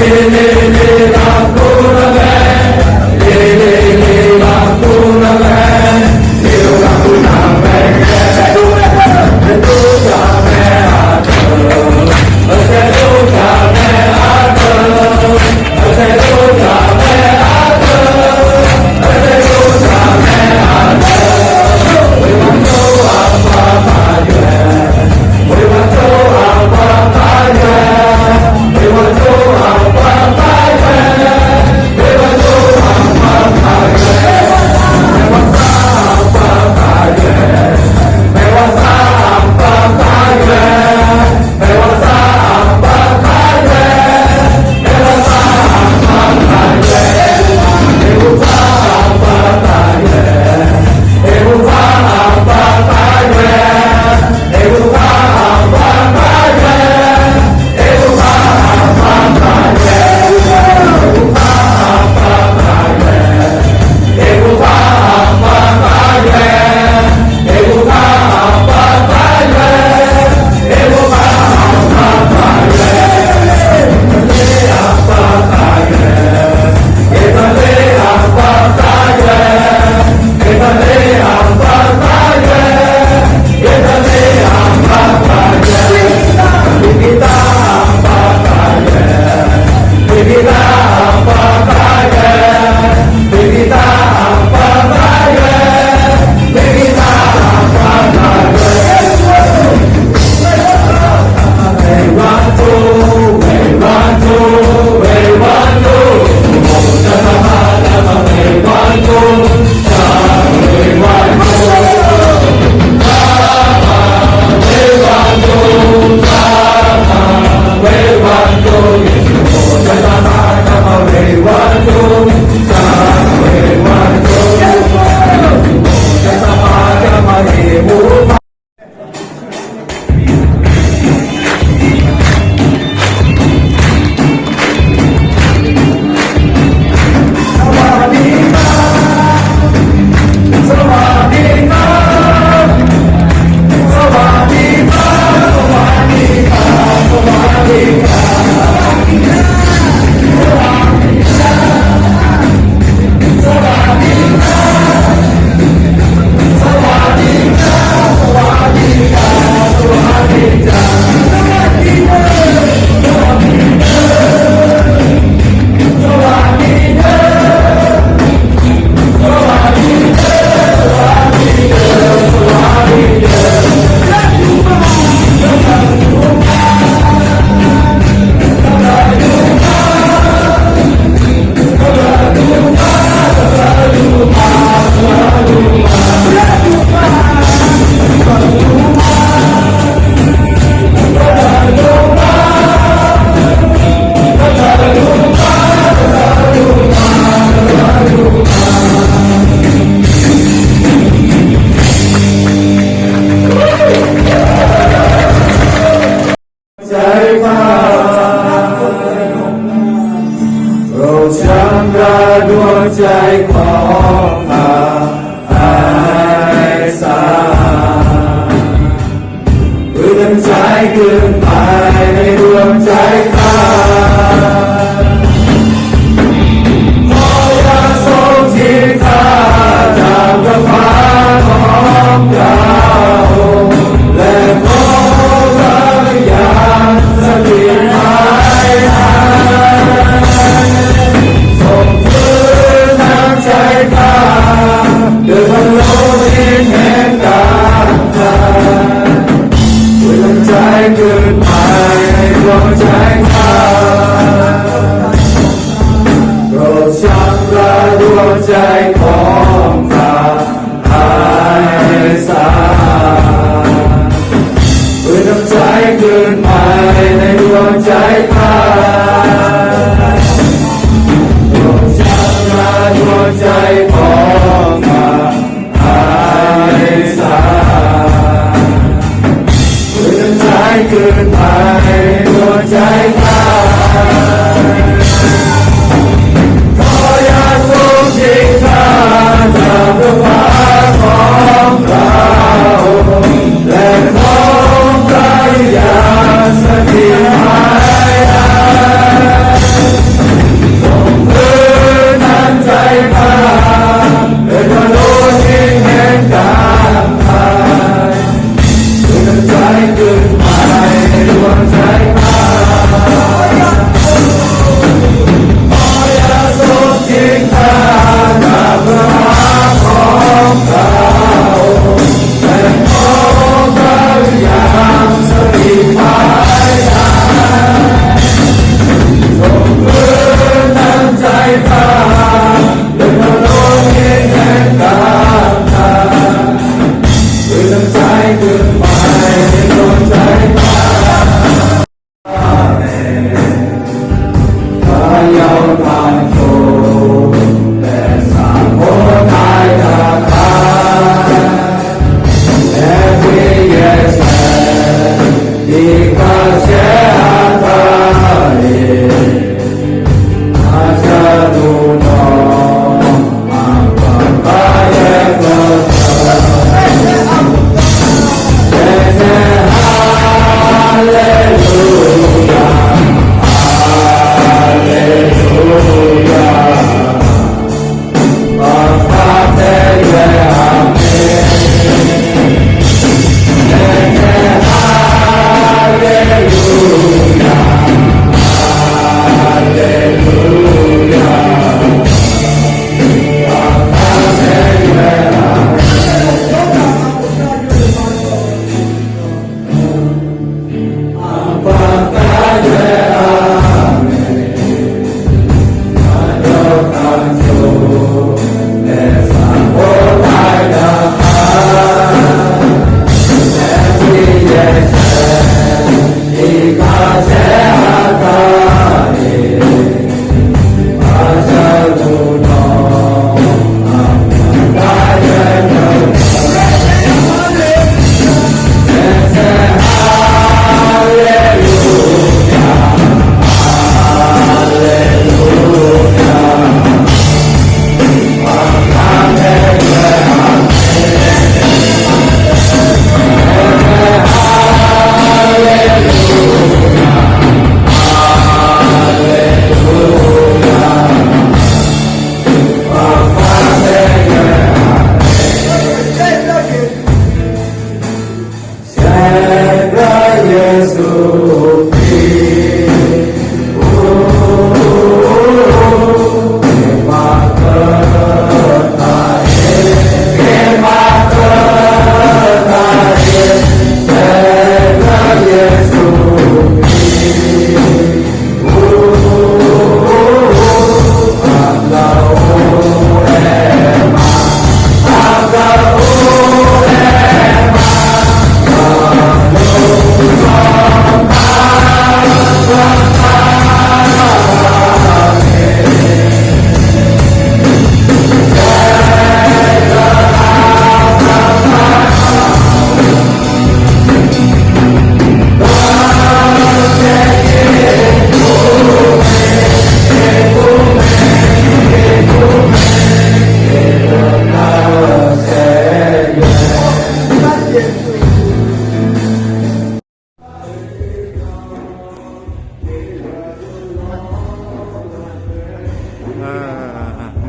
Hãy subscribe cho kênh Ghiền Mì Gõ để không bỏ lỡ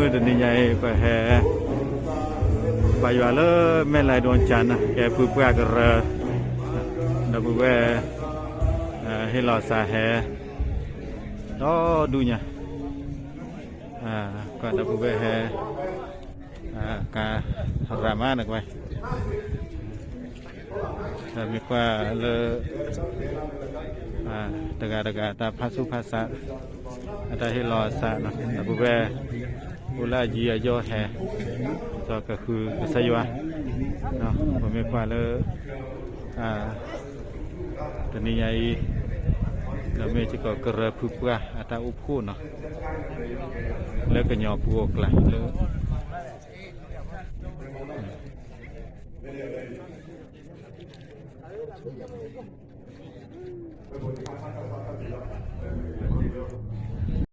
มื่อเดือนนี้ใหญ่ไปแห่ไปอยู่เลยแม่ลายดวงจันทร์นะแกปื้อปากระดับเบิลให้เราสาแห่ก็ดูเนี่ยก็ดับเบิลแห่การรามาหนักไปแต่มีกว่าเลยdaga ta phasu phasa ata he lo sa na bu be ula ji ya jo he so ka khu sa ywa no bo me kwa le tani yai la me chi ko kra phu pwa ata u phu no le ka nyo pu kla le